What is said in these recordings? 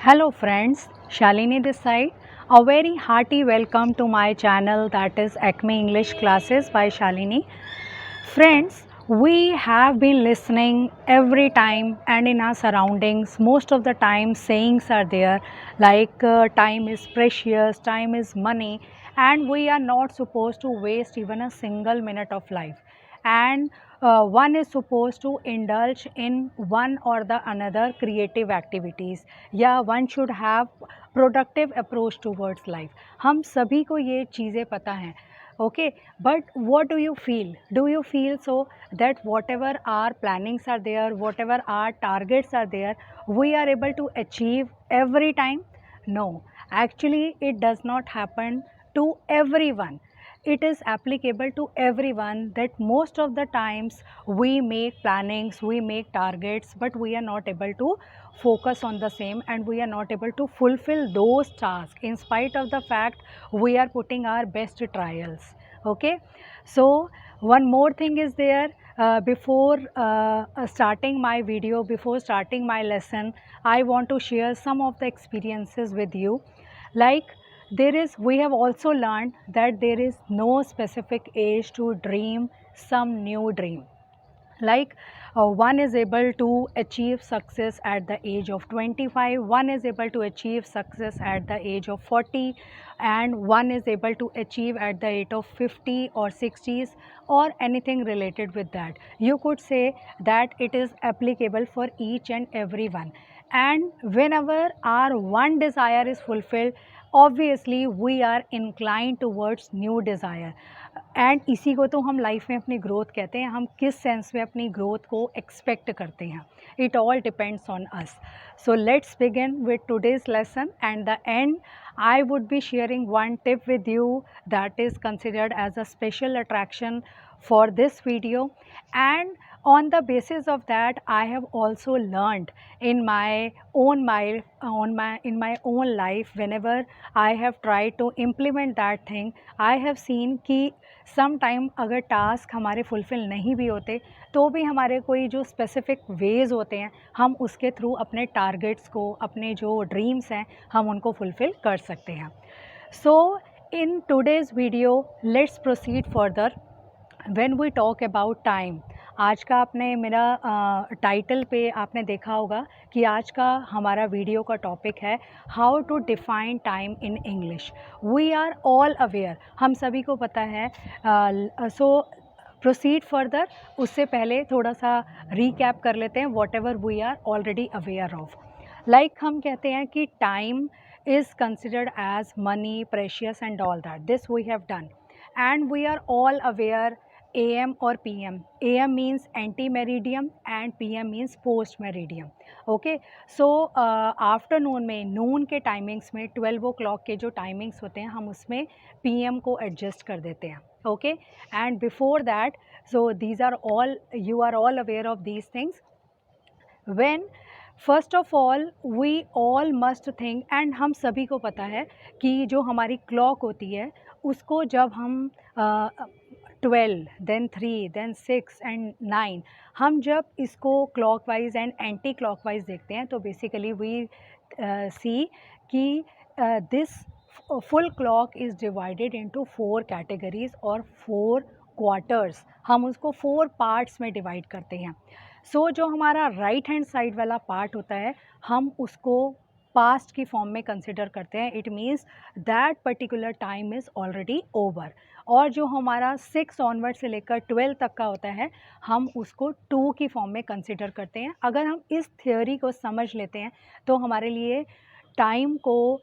Hello friends, Shalini this side. A very hearty welcome to my channel, that is Acme English Classes by Shalini. Friends, we have been listening every time and in our surroundings. Most of the time sayings are there like time is precious, time is money, and we are not supposed to waste even a single minute of life. And one is supposed to indulge in one or the another creative activities, या one should have productive approach towards life. हम सभी को ये चीज़ें पता हैं. Okay, but what do you feel? Do you feel so that whatever our plannings are there, whatever our targets are there, we are able to achieve every time? No, actually it does not happen to everyone. It is applicable to everyone that most of the times we make plannings, we make targets, but we are not able to focus on the same, and we are not able to fulfill those tasks in spite of the fact we are putting our best trials. Okay, so one more thing is there. Before starting my video, before starting my lesson, I want to share some of the experiences with you. Like, we have also learned that there is no specific age to dream some new dream. Like, one is able to achieve success at the age of 25, one is able to achieve success at the age of 40, and one is able to achieve at the age of 50 or 60s, or anything related with that. You could say that it is applicable for each and every one. And whenever our one desire is fulfilled, obviously we are inclined towards new desire. And इसी को तो हम life में अपनी growth कहते हैं. हम किस सेंस में अपनी ग्रोथ को एक्सपेक्ट करते हैं, it all depends on us. So let's begin with today's lesson. And the end I would be sharing one tip with you that is considered as a special attraction for this video. And on the basis of that, I have also learned in my own in my own life. Whenever I have tried to implement that thing, I have seen कि some time अगर task हमारे fulfil नहीं भी होते, तो भी हमारे कोई जो स्पेसिफ़िक वेज़ होते हैं, हम उसके थ्रू अपने टारगेट्स को, अपने जो ड्रीम्स हैं, हम उनको फुलफ़िल कर सकते हैं. So in today's video let's proceed further. When we talk about time, आज का आपने मेरा टाइटल पे आपने देखा होगा कि आज का हमारा वीडियो का टॉपिक है how to define time in English. We are all aware, हम सभी को पता है. सो प्रोसीड फर्दर, उससे पहले थोड़ा सा रीकैप कर लेते हैं whatever we are already aware of. Like हम कहते हैं कि time is considered as money, precious and all that. This we have done, and we are all aware AM or PM. AM means anti-meridian and PM means post-meridian. Okay, so afternoon में, नून के timings में, 12 o'clock के जो timings होते हैं, हम उसमें PM को एडजस्ट कर देते हैं. Okay, and before that, so these are all, you are all aware of these things. When first of all we all must think, and हम सभी को पता है कि जो हमारी क्लॉक होती है, उसको जब हम 12, देन 3, देन 6 एंड 9, हम जब इसको क्लॉकवाइज एंड एंटी क्लॉकवाइज देखते हैं, तो बेसिकली वी सी कि this full clock is divided into 4 categories और 4 क्वार्टर्स. हम उसको 4 पार्ट्स में डिवाइड करते हैं. सो जो हमारा राइट हैंड साइड वाला पार्ट होता है, हम उसको पास्ट की फॉर्म में कंसिडर करते हैं. It means that particular time is already over. और जो हमारा 6 ऑनवर्ड से लेकर 12 तक का होता है, हम उसको 2 की फॉर्म में कंसिडर करते हैं. अगर हम इस थियोरी को समझ लेते हैं, तो हमारे लिए टाइम को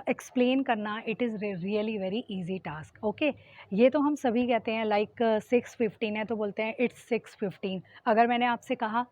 एक्सप्लेन करना, it is really very easy task. Okay, ये तो हम सभी कहते हैं. लाइक 6:15 है तो बोलते हैं इट्स 6:15. अगर मैंने आपसे कहा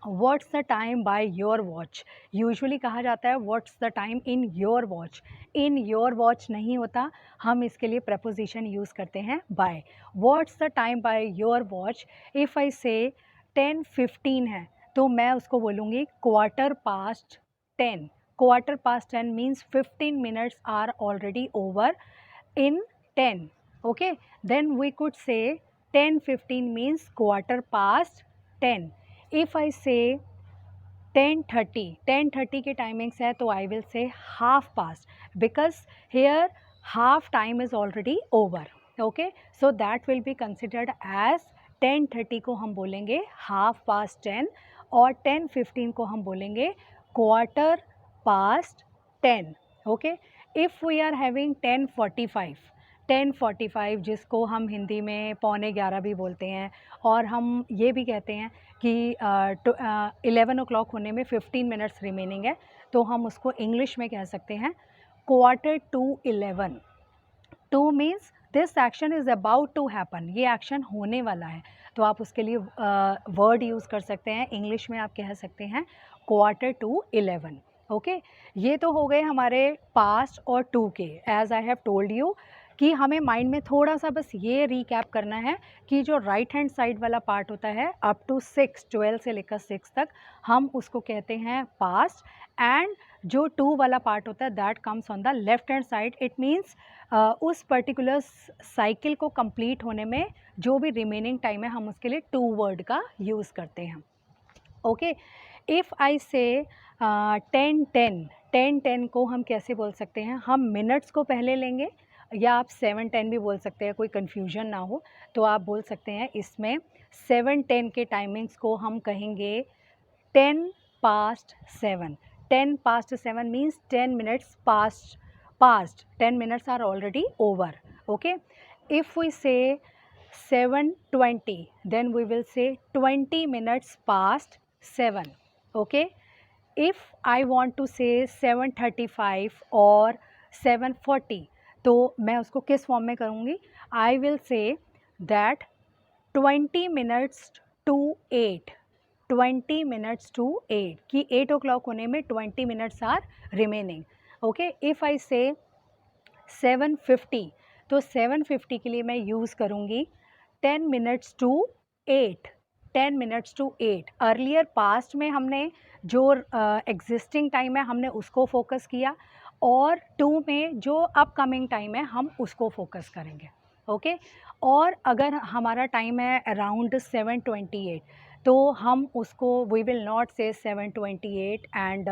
what's the time by your watch, usually कहा जाता है what's the time in your watch. In your watch नहीं होता, हम इसके लिए प्रपोजिशन यूज़ करते हैं by. What's the time by your watch, if I say 10:15 है, तो मैं उसको बोलूँगी 10:15. Quarter past 10 means 15 minutes are already over in 10. Okay, then we could say 10:15 means 10:15. If I say 10:30 की टाइमिंग्स है, तो I will say half past, because here half time is already over. Okay, so that will be considered as 10:30 को हम बोलेंगे half past 10, और 10:15 को हम बोलेंगे quarter past 10. Okay, if we are having 10:45 जिसको हम हिंदी में 10:45 भी बोलते हैं, और हम ये भी कहते हैं कि 11 o'clock होने में 15 मिनट्स रिमेनिंग है, तो हम उसको इंग्लिश में कह सकते हैं 11:45. To means this action is about to happen, ये एक्शन होने वाला है, तो आप उसके लिए वर्ड यूज़ कर सकते हैं. इंग्लिश में आप कह सकते हैं 11:45. ओके, ये तो हो गए हमारे पास्ट और टू के. As I have told you कि हमें माइंड में थोड़ा सा बस ये रिकैप करना है कि जो राइट हैंड साइड वाला पार्ट होता है अप टू 12 से लेकर 6 तक, हम उसको कहते हैं पास्ट, एंड जो 2 वाला पार्ट होता है that comes on the left hand side. It means उस पर्टिकुलर साइकिल को कंप्लीट होने में जो भी रिमेनिंग टाइम है, हम उसके लिए 2 वर्ड का यूज़ करते हैं. ओके, इफ़ आई से 10:10 को हम कैसे बोल सकते हैं? हम मिनट्स को पहले लेंगे, या आप 7:10 भी बोल सकते हैं, कोई कन्फ्यूजन ना हो तो आप बोल सकते हैं. इसमें 7:10 के टाइमिंग्स को हम कहेंगे 10:07. 10:07 means 10 minutes past. 10 minutes are already over. Okay, if we say 7:20, then we will say 20 minutes past 7. Okay, if I want to say 7:35 or 7:40, तो मैं उसको किस फॉर्म में करूँगी? आई will say that 20 minutes to 8. 20 minutes to 8 कि 8 o'clock होने में 20 minutes are remaining. Okay, if I say 7:50, तो 7:50 के लिए मैं यूज़ करूँगी 10 minutes to 8. 10 minutes to 8. Earlier past में हमने जो एग्जिस्टिंग टाइम है हमने उसको फोकस किया, और 2 में जो अपकमिंग टाइम है हम उसको फोकस करेंगे. ओके, और अगर हमारा टाइम है अराउंड 7:28, तो हम उसको वी विल नॉट से 7:28 एंड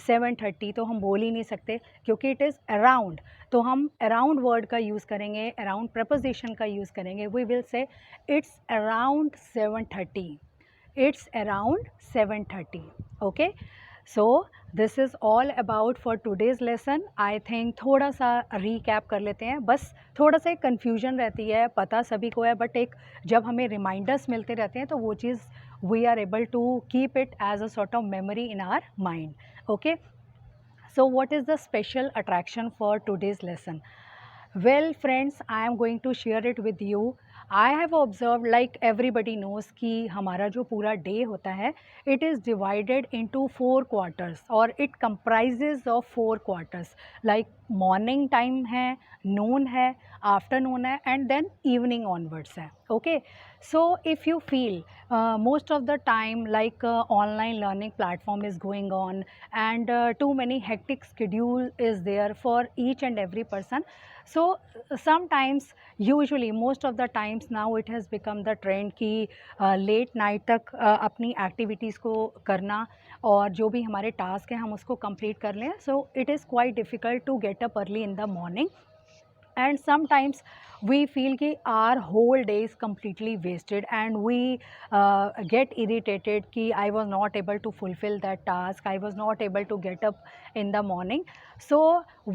7:30, तो हम बोल ही नहीं सकते क्योंकि इट इज़ अराउंड. तो हम अराउंड वर्ड का यूज़ करेंगे, अराउंड प्रपोजिशन का यूज़ करेंगे. We will say it's around 7:30. It's around 7:30. Okay, so this is all about for today's lesson. I think थोड़ा सा recap कर लेते हैं. बस थोड़ा सा एक confusion रहती है, पता सभी को है, बट एक जब हमें reminders मिलते रहते हैं तो वो चीज़ we are able to keep it as a sort of memory in our mind. Okay, so what is the special attraction for today's lesson? Well friends, I am going to share it with you. I have observed, like everybody knows, कि हमारा जो पूरा day होता है it is divided into 4 quarters, और it comprises of 4 quarters. Like morning time है, noon है, afternoon है, and then evening onwards है. Okay, so if you feel most of the time like online learning platform is going on, and too many hectic schedule is there for each and every person, so sometimes, usually most of the times now it has become the trend कि late night तक अपनी activities को करना, और जो भी हमारे task हैं हम उसको complete कर लें. So it is quite difficult to get up early in the morning, and sometimes we feel कि our whole day is completely wasted, and we get irritated कि I was not able to fulfill that task, I was not able to get up in the morning. So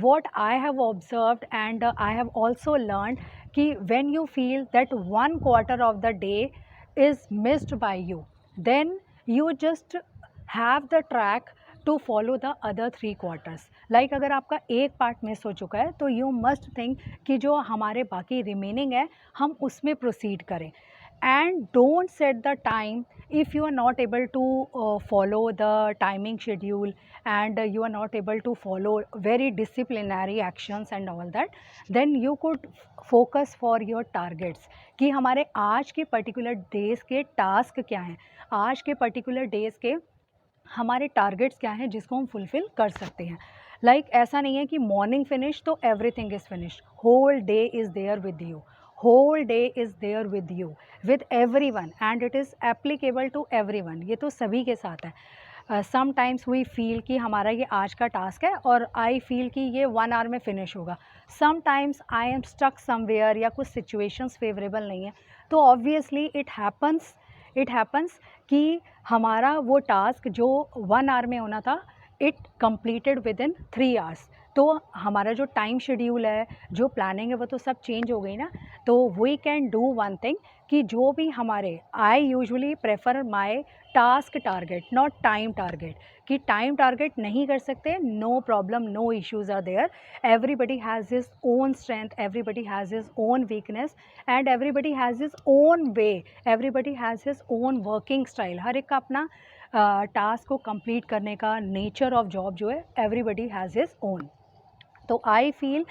what I have observed, and I have also learned कि when you feel that 1/4 of the day is missed by you, then you just have the track to follow the other 3 quarters. Like अगर आपका एक part miss हो चुका है तो you must think कि जो हमारे बाकी रिमेनिंग है हम उसमें प्रोसीड करें. And don't set the time if you are not able to follow the timing schedule, and you are not able to follow very disciplinary actions and all that, then you could focus for your targets कि हमारे आज के particular days के task क्या हैं, आज के particular days के हमारे टारगेट्स क्या हैं जिसको हम फुलफ़िल कर सकते हैं. लाइक ऐसा नहीं है कि मॉर्निंग फिनिश तो everything is finished. Whole day is there with you, whole day is there with you, with everyone, and it is applicable to everyone. ये तो सभी के साथ है. समटाइम्स वी फील कि हमारा ये आज का टास्क है और आई फील कि ये 1 आवर में फिनिश होगा. Sometimes I am stuck somewhere या कुछ सिचुएशंस फेवरेबल नहीं है, तो ऑब्वियसली इट हैपन्स कि हमारा वो टास्क जो 1 आवर में होना था, it completed with in 3 hours. तो हमारा जो टाइम शेड्यूल है, जो प्लानिंग है, वो तो सब चेंज हो गई ना. तो we can do one thing कि जो भी हमारे, I usually prefer my task target not time target, कि टाइम टारगेट नहीं कर सकते, no problem, no issues are there. Everybody has his own strength, everybody has his own weakness and everybody has his own way, everybody has his own working style. हर एक का अपना task को complete करने का नेचर ऑफ जॉब जो है, everybody has his own. तो आई फील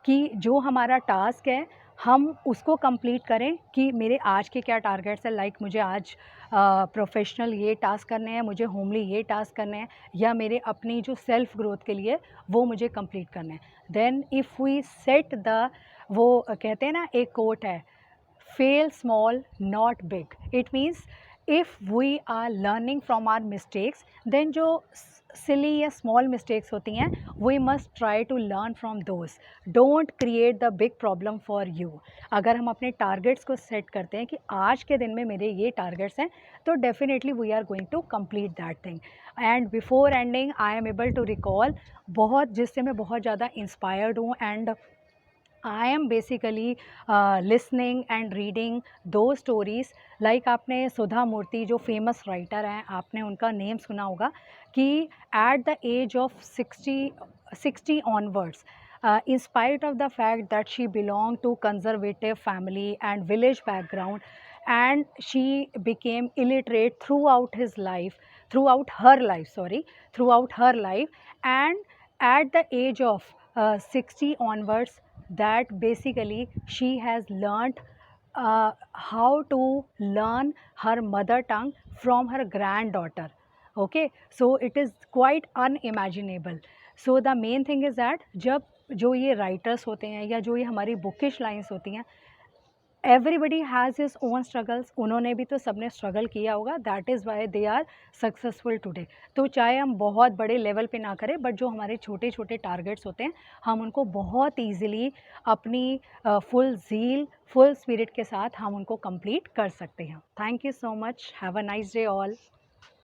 कि जो हमारा टास्क है हम उसको कंप्लीट करें, कि मेरे आज के क्या टारगेट्स हैं, लाइक मुझे आज प्रोफेशनल ये टास्क करने हैं, मुझे होमली ये टास्क करने हैं, या मेरे अपनी जो सेल्फ ग्रोथ के लिए वो मुझे कंप्लीट करने हैं. Then if we set the, वो कहते हैं ना, एक कोट है, fail small not big. It means if we are learning from our mistakes, then जो silly या small mistakes होती हैं, we must try to learn from those. Don't create the big problem for you. अगर हम अपने targets को set करते हैं कि आज के दिन में मेरे ये targets हैं, तो definitely we are going to complete that thing. And before ending, I am able to recall बहुत, जिससे मैं बहुत ज़्यादा inspired हूँ, and I am basically listening and reading those stories. Like आपने सुधा मूर्ति जो फेमस राइटर हैं, आपने उनका नेम सुना होगा, कि at the age of 60 onwards, in spite of the fact that she belonged to conservative family and village background, and she became illiterate throughout her life, and at the age of 60 onwards, that basically she has learnt how to learn her mother tongue from her granddaughter. Okay, so it is quite unimaginable. So the main thing is that जब जो ये writers होते हैं या जो ये हमारी bookish lines होती हैं, everybody has his own struggles. उन्होंने भी तो सबने स्ट्रगल किया होगा, that is why they are successful today. तो चाहे हम बहुत बड़े लेवल पे ना करें, बट जो हमारे छोटे छोटे टारगेट्स होते हैं, हम उनको बहुत ईजिली अपनी फुल ज़ील, फुल स्पिरिट के साथ हम उनको कंप्लीट कर सकते हैं. Thank you so much. Have a nice day all.